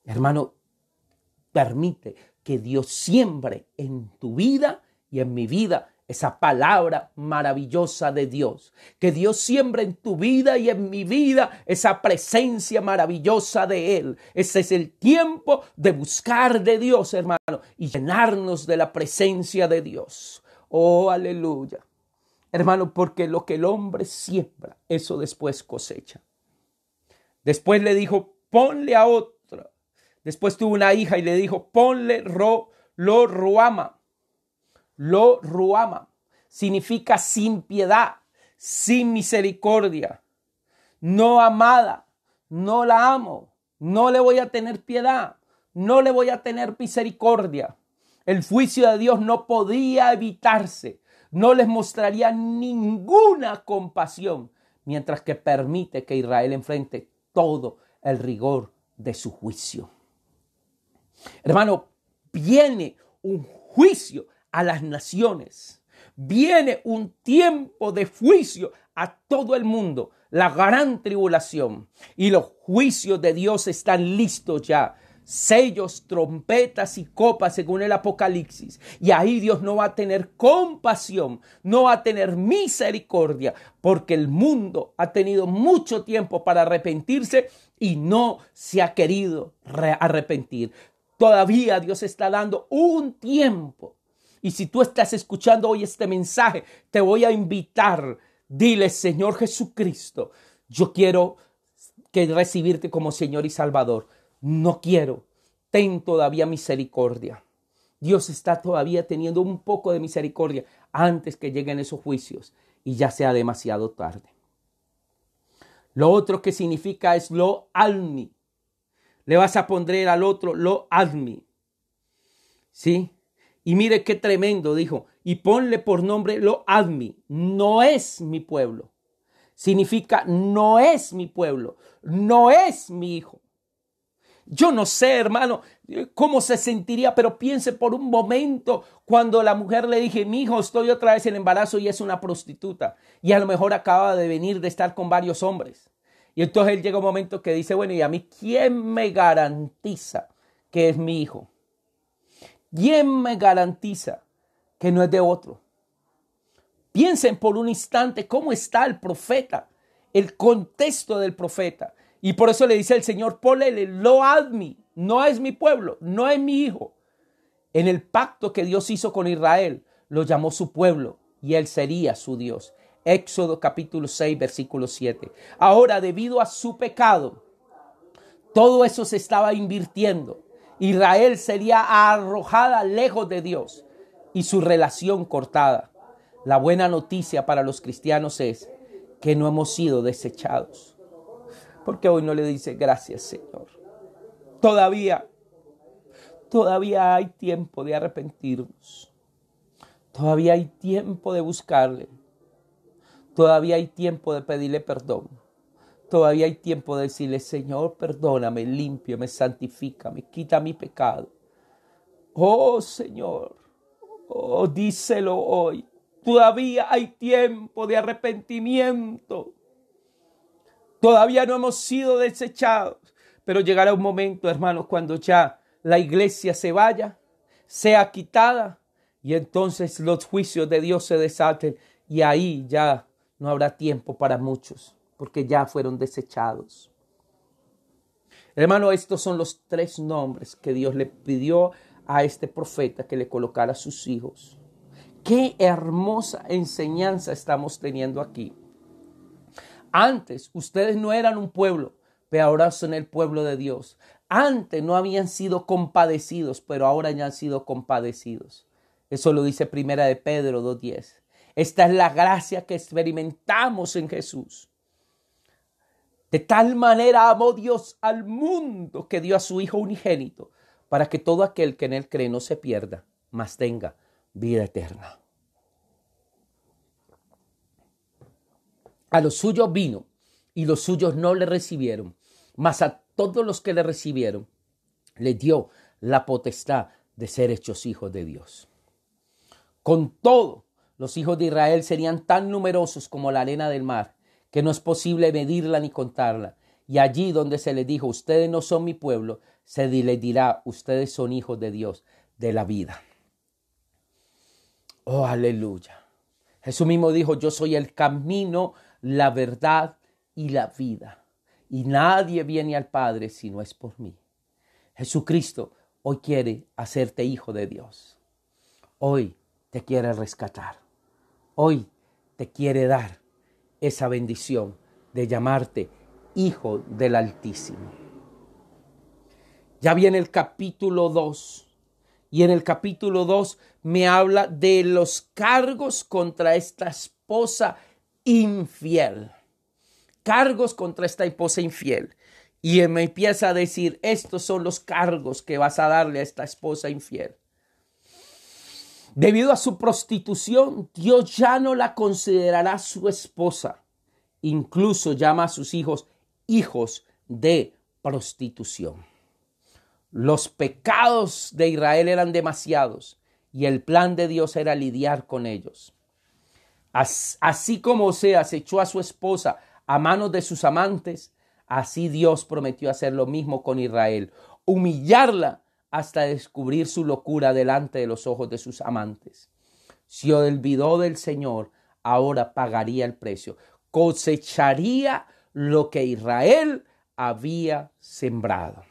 Hermano, permite que Dios siembre en tu vida y en mi vida esa palabra maravillosa de Dios. Que Dios siembre en tu vida y en mi vida esa presencia maravillosa de Él. Ese es el tiempo de buscar de Dios, hermano, y llenarnos de la presencia de Dios. Oh, aleluya. Hermano, porque lo que el hombre siembra, eso después cosecha. Después le dijo, ponle a otra. Después tuvo una hija y le dijo, ponle lo ruama. Lo ruama significa sin piedad, sin misericordia, no amada, no la amo, no le voy a tener piedad, no le voy a tener misericordia. El juicio de Dios no podía evitarse, no les mostraría ninguna compasión, mientras que permite que Israel enfrente todo el rigor de su juicio. Hermano, viene un juicio a las naciones. Viene un tiempo de juicio a todo el mundo, la gran tribulación. Y los juicios de Dios están listos ya. Sellos, trompetas y copas según el Apocalipsis. Y ahí Dios no va a tener compasión, no va a tener misericordia, porque el mundo ha tenido mucho tiempo para arrepentirse y no se ha querido arrepentir. Todavía Dios está dando un tiempo Y si tú estás escuchando hoy este mensaje, te voy a invitar. Dile, Señor Jesucristo, yo quiero recibirte como Señor y Salvador. No quiero. Ten todavía misericordia. Dios está todavía teniendo un poco de misericordia antes que lleguen esos juicios y ya sea demasiado tarde. Lo otro que significa es lo almi. Le vas a poner al otro lo almi. ¿Sí? Y mire qué tremendo, dijo. Y ponle por nombre lo almi. No es mi pueblo. Significa no es mi pueblo. No es mi hijo. Yo no sé, hermano, cómo se sentiría, pero piense por un momento cuando la mujer le dije, mi hijo, estoy otra vez en embarazo y es una prostituta. Y a lo mejor acaba de venir de estar con varios hombres. Y entonces él llega un momento que dice, bueno, ¿y a mí quién me garantiza que es mi hijo? ¿Quién me garantiza que no es de otro? Piensen por un instante cómo está el profeta, el contexto del profeta. Y por eso le dice el Señor, ponle lo admi, no es mi pueblo, no es mi hijo. En el pacto que Dios hizo con Israel, lo llamó su pueblo y él sería su Dios. Éxodo capítulo 6, versículo 7. Ahora, debido a su pecado, todo eso se estaba invirtiendo. Israel sería arrojada lejos de Dios y su relación cortada. La buena noticia para los cristianos es que no hemos sido desechados. Porque hoy no le dice gracias, Señor. Todavía hay tiempo de arrepentirnos. Todavía hay tiempo de buscarle. Todavía hay tiempo de pedirle perdón. Todavía hay tiempo de decirle, Señor, perdóname, límpiame, santifícame, quita mi pecado. Oh, Señor, oh, díselo hoy. Todavía hay tiempo de arrepentimiento. Todavía no hemos sido desechados, pero llegará un momento, hermanos, cuando ya la iglesia se vaya, sea quitada, y entonces los juicios de Dios se desaten, y ahí ya no habrá tiempo para muchos, porque ya fueron desechados. Hermano, estos son los 3 nombres que Dios le pidió a este profeta que le colocara a sus hijos. Qué hermosa enseñanza estamos teniendo aquí. Antes ustedes no eran un pueblo, pero ahora son el pueblo de Dios. Antes no habían sido compadecidos, pero ahora ya han sido compadecidos. Eso lo dice Primera de Pedro 2:10. Esta es la gracia que experimentamos en Jesús. De tal manera amó Dios al mundo que dio a su Hijo unigénito, para que todo aquel que en él cree no se pierda, mas tenga vida eterna. A los suyos vino, y los suyos no le recibieron, mas a todos los que le recibieron, les dio la potestad de ser hechos hijos de Dios. Con todo, los hijos de Israel serían tan numerosos como la arena del mar, que no es posible medirla ni contarla. Y allí donde se les dijo, ustedes no son mi pueblo, se les dirá, ustedes son hijos de Dios, de la vida. Oh, aleluya. Jesús mismo dijo, yo soy el camino, la verdad y la vida. Y nadie viene al Padre si no es por mí. Jesucristo hoy quiere hacerte hijo de Dios. Hoy te quiere rescatar. Hoy te quiere dar esa bendición de llamarte hijo del Altísimo. Ya viene el capítulo 2. Y en el capítulo 2 me habla de los cargos contra esta esposa infiel. Cargos contra esta esposa infiel. Y me empieza a decir, estos son los cargos que vas a darle a esta esposa infiel. Debido a su prostitución, Dios ya no la considerará su esposa. Incluso llama a sus hijos de prostitución. Los pecados de Israel eran demasiados y el plan de Dios era lidiar con ellos. Así como Oseas echó a su esposa a manos de sus amantes, así Dios prometió hacer lo mismo con Israel, humillarla hasta descubrir su locura delante de los ojos de sus amantes. Se olvidó del Señor, ahora pagaría el precio, cosecharía lo que Israel había sembrado.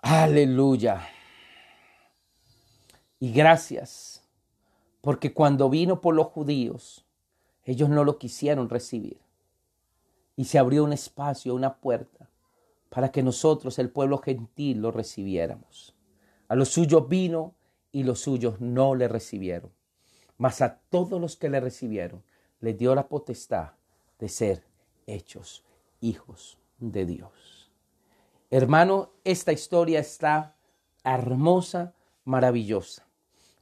Aleluya. Y gracias, porque cuando vino por los judíos, ellos no lo quisieron recibir. Y se abrió un espacio, una puerta, para que nosotros, el pueblo gentil, lo recibiéramos. A los suyos vino y los suyos no le recibieron. Mas a todos los que le recibieron, les dio la potestad de ser hechos hijos de Dios. Hermano, esta historia está hermosa, maravillosa.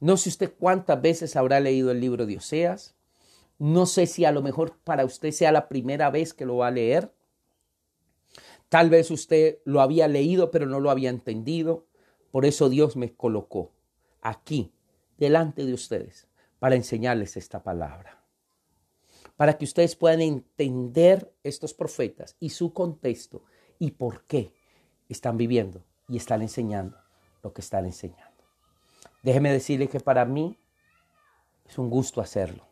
No sé usted cuántas veces habrá leído el libro de Oseas. No sé si a lo mejor para usted sea la primera vez que lo va a leer. Tal vez usted lo había leído pero no lo había entendido. Por eso Dios me colocó aquí, delante de ustedes, para enseñarles esta palabra. Para que ustedes puedan entender estos profetas y su contexto y por qué están viviendo y están enseñando lo que están enseñando. Déjeme decirle que para mí es un gusto hacerlo,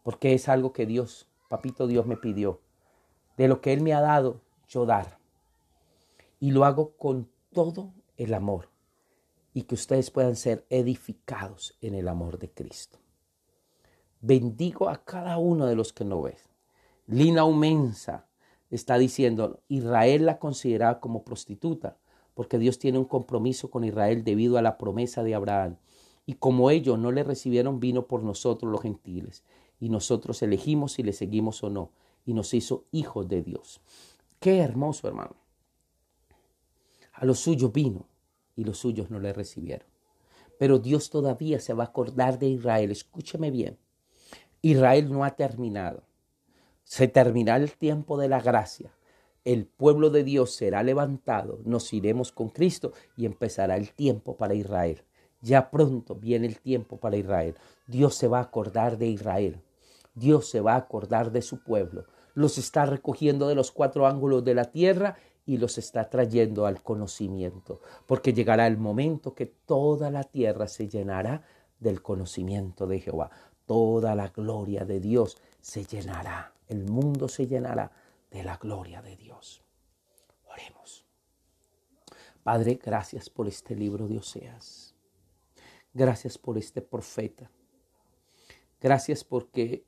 porque es algo que Dios, Papito Dios, me pidió. De lo que Él me ha dado, yo dar. Y lo hago con todo el amor y que ustedes puedan ser edificados en el amor de Cristo. Bendigo a cada uno de los que no ven. Lina Umensa está diciendo, Israel la considera como prostituta, porque Dios tiene un compromiso con Israel debido a la promesa de Abraham. Y como ellos no le recibieron, vino por nosotros los gentiles. Y nosotros elegimos si le seguimos o no. Y nos hizo hijos de Dios. Qué hermoso, hermano. A los suyos vino y los suyos no le recibieron. Pero Dios todavía se va a acordar de Israel. Escúcheme bien. Israel no ha terminado. Se terminará el tiempo de la gracia. El pueblo de Dios será levantado, nos iremos con Cristo y empezará el tiempo para Israel. Ya pronto viene el tiempo para Israel. Dios se va a acordar de Israel. Dios se va a acordar de su pueblo. Los está recogiendo de los 4 ángulos de la tierra y los está trayendo al conocimiento. Porque llegará el momento que toda la tierra se llenará del conocimiento de Jehová. Toda la gloria de Dios se llenará. El mundo se llenará de la gloria de Dios. Oremos. Padre, gracias por este libro de Oseas. Gracias por este profeta. Gracias porque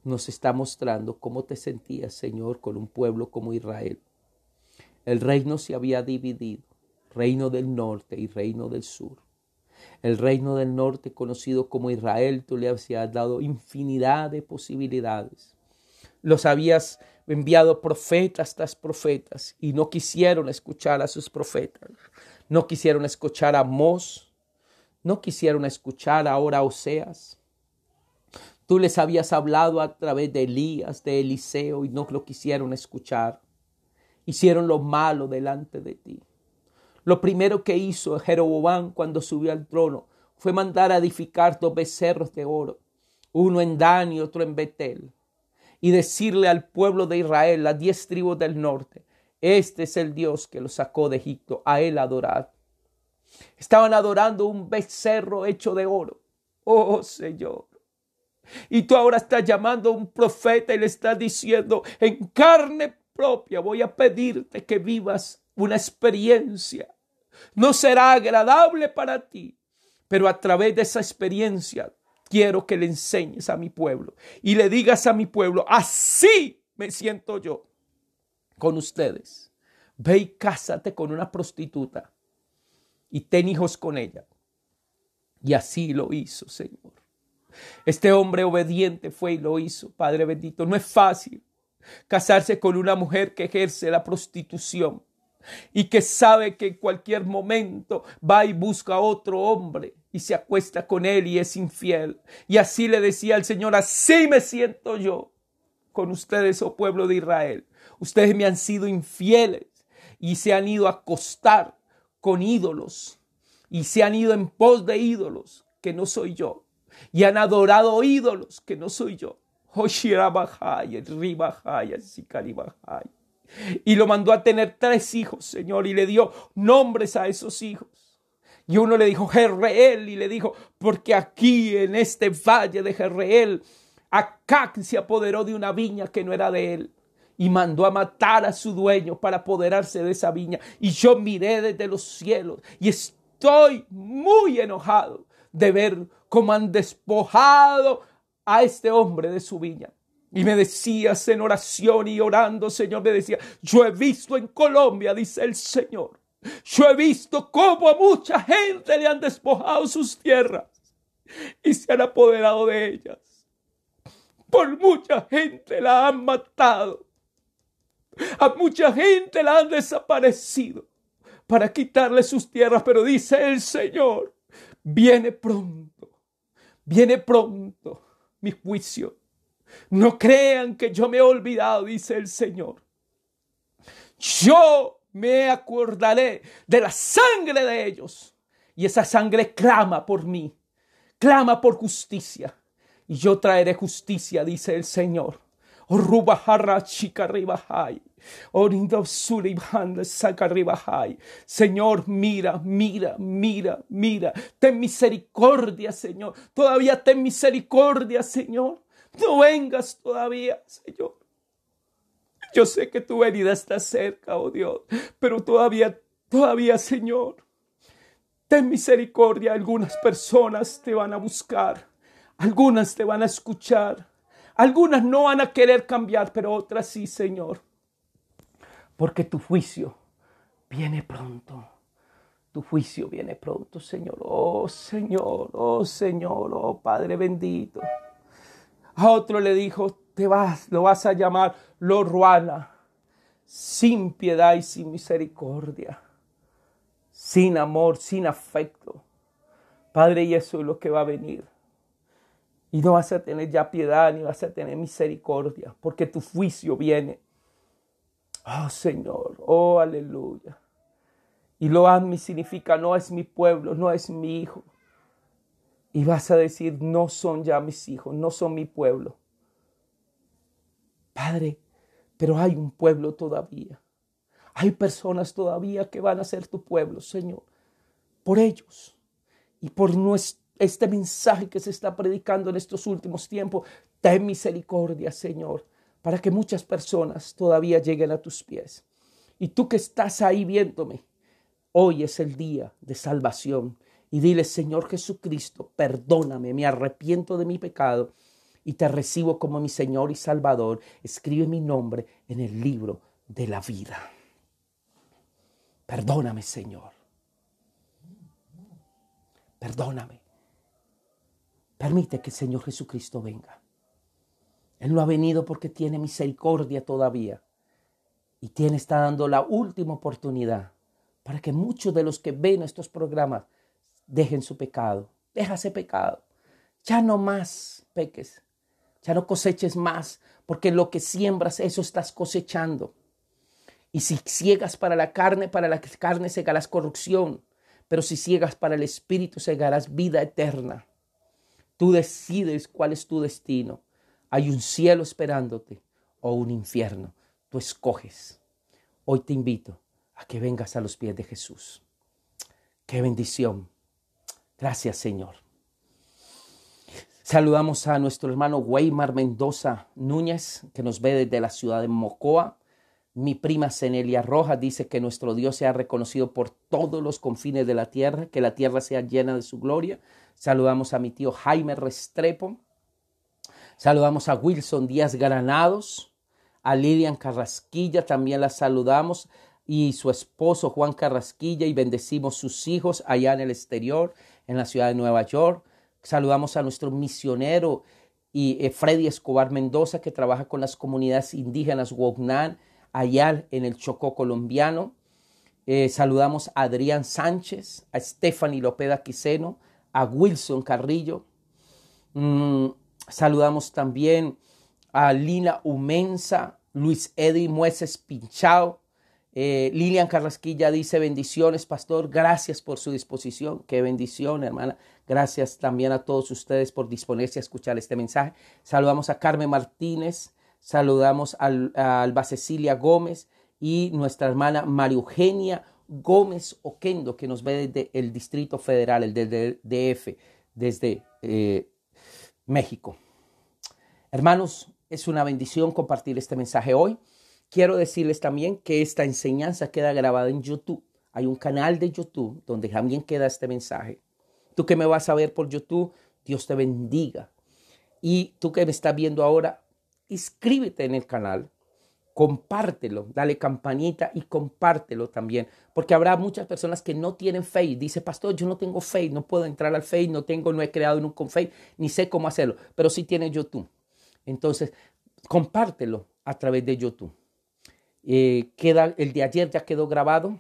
nos está mostrando cómo te sentías, Señor, con un pueblo como Israel. El reino se había dividido, reino del norte y reino del sur. El reino del norte, conocido como Israel, tú le habías dado infinidad de posibilidades. Los habías enviado profetas tras profetas y no quisieron escuchar a sus profetas. No quisieron escuchar a Amós. No quisieron escuchar ahora a Oseas. Tú les habías hablado a través de Elías, de Eliseo y no lo quisieron escuchar. Hicieron lo malo delante de ti. Lo primero que hizo Jeroboam cuando subió al trono fue mandar a edificar 2 becerros de oro, uno en Dan y otro en Betel, y decirle al pueblo de Israel, las 10 tribus del norte, este es el Dios que los sacó de Egipto, a él adorad. Estaban adorando un becerro hecho de oro. Oh Señor. Y tú ahora estás llamando a un profeta y le estás diciendo, en carne propia voy a pedirte que vivas una experiencia. No será agradable para ti, pero a través de esa experiencia quiero que le enseñes a mi pueblo y le digas a mi pueblo, así me siento yo con ustedes. Ve y cásate con una prostituta y ten hijos con ella. Y así lo hizo, Señor. Este hombre obediente fue y lo hizo, Padre bendito. No es fácil casarse con una mujer que ejerce la prostitución y que sabe que en cualquier momento va y busca a otro hombre y se acuesta con él y es infiel. Y así le decía al Señor, así me siento yo con ustedes, oh pueblo de Israel. Ustedes me han sido infieles y se han ido a acostar con ídolos y se han ido en pos de ídolos que no soy yo y han adorado ídolos que no soy yo. Y lo mandó a tener 3 hijos, Señor, y le dio nombres a esos hijos. Y uno le dijo Jezreel y le dijo, porque aquí en este valle de Jezreel, Acab se apoderó de una viña que no era de él. Y mandó a matar a su dueño para apoderarse de esa viña. Y yo miré desde los cielos y estoy muy enojado de ver cómo han despojado a este hombre de su viña. Y me decías en oración y orando, Señor, me decía, yo he visto en Colombia, dice el Señor, yo he visto cómo a mucha gente le han despojado sus tierras y se han apoderado de ellas. Por mucha gente la han matado, a mucha gente la han desaparecido para quitarle sus tierras, pero dice el Señor, viene pronto mi juicio. No crean que yo me he olvidado, dice el Señor. Yo me acordaré de la sangre de ellos. Y esa sangre clama por mí, clama por justicia. Y yo traeré justicia, dice el Señor. Señor, mira. Ten misericordia, Señor. Todavía ten misericordia, Señor. No vengas todavía, Señor. Yo sé que tu venida está cerca, oh Dios, pero todavía, Señor, ten misericordia. Algunas personas te van a buscar, algunas te van a escuchar, algunas no van a querer cambiar, pero otras sí, Señor, porque tu juicio viene pronto. Tu juicio viene pronto, Señor. Oh, Señor, oh, Padre bendito. A otro le dijo, lo vas a llamar Lo Ruana, sin piedad y sin misericordia, sin amor, sin afecto. Padre, y eso es lo que va a venir. Y no vas a tener ya piedad ni vas a tener misericordia, porque tu juicio viene. Oh, Señor, oh, aleluya. Y lo Loami significa no es mi pueblo, no es mi hijo. Y vas a decir, no son ya mis hijos, no son mi pueblo. Padre, pero hay un pueblo todavía. Hay personas todavía que van a ser tu pueblo, Señor. Por ellos y por este mensaje que se está predicando en estos últimos tiempos, ten misericordia, Señor, para que muchas personas todavía lleguen a tus pies. Y tú que estás ahí viéndome, hoy es el día de salvación. Y dile, Señor Jesucristo, perdóname, me arrepiento de mi pecado y te recibo como mi Señor y Salvador. Escribe mi nombre en el libro de la vida. Perdóname, Señor. Perdóname. Permite que el Señor Jesucristo venga. Él no ha venido porque tiene misericordia todavía. Y está dando la última oportunidad para que muchos de los que ven estos programas dejen su pecado. Deja ese pecado. Ya no más peques. Ya no coseches más, porque lo que siembras, eso estás cosechando. Y si ciegas para la carne segarás corrupción. Pero si ciegas para el espíritu, segarás vida eterna. Tú decides cuál es tu destino. Hay un cielo esperándote o un infierno. Tú escoges. Hoy te invito a que vengas a los pies de Jesús. ¡Qué bendición! Gracias, Señor. Saludamos a nuestro hermano Weimar Mendoza Núñez, que nos ve desde la ciudad de Mocoa. Mi prima Cenelia Rojas dice que nuestro Dios sea reconocido por todos los confines de la tierra, que la tierra sea llena de su gloria. Saludamos a mi tío Jaime Restrepo. Saludamos a Wilson Díaz Granados, a Lilian Carrasquilla, también la saludamos, y su esposo Juan Carrasquilla, y bendecimos sus hijos allá en el exterior, en la ciudad de Nueva York. Saludamos a nuestro misionero Freddy Escobar Mendoza, que trabaja con las comunidades indígenas Wognan, allá en el Chocó colombiano. Saludamos a Adrián Sánchez, a Stephanie Lopeda Quiseno, a Wilson Carrillo. Saludamos también a Lina Umensa, Luis Eddy Mueces Pinchao. Lilian Carrasquilla dice, bendiciones, pastor, gracias por su disposición. Qué bendición, hermana. Gracias también a todos ustedes por disponerse a escuchar este mensaje. Saludamos a Carmen Martínez, saludamos a Alba Cecilia Gómez y nuestra hermana María Eugenia Gómez Oquendo, que nos ve desde el Distrito Federal, el del DF, desde México. Hermanos, es una bendición compartir este mensaje hoy. Quiero decirles también que esta enseñanza queda grabada en YouTube. Hay un canal de YouTube donde también queda este mensaje. Tú que me vas a ver por YouTube, Dios te bendiga. Y tú que me estás viendo ahora, inscríbete en el canal, compártelo, dale campanita y compártelo también, porque habrá muchas personas que no tienen fe. Dice, pastor, yo no tengo fe, no puedo entrar al fe, no he creado nunca un fe, ni sé cómo hacerlo, pero sí tiene YouTube. Entonces, compártelo a través de YouTube. El de ayer ya quedó grabado.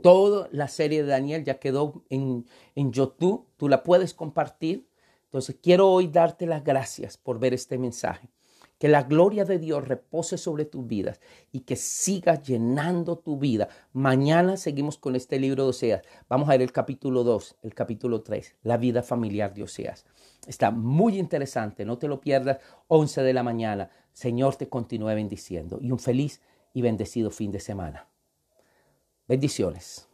Toda la serie de Daniel ya quedó en YouTube. Tú la puedes compartir. Entonces, quiero hoy darte las gracias por ver este mensaje. Que la gloria de Dios repose sobre tus vidas y que siga llenando tu vida. Mañana seguimos con este libro de Oseas. Vamos a ver el capítulo 2, el capítulo 3, la vida familiar de Oseas. Está muy interesante, no te lo pierdas. 11 de la mañana. Señor te continúe bendiciendo y un feliz y bendecido fin de semana. Bendiciones.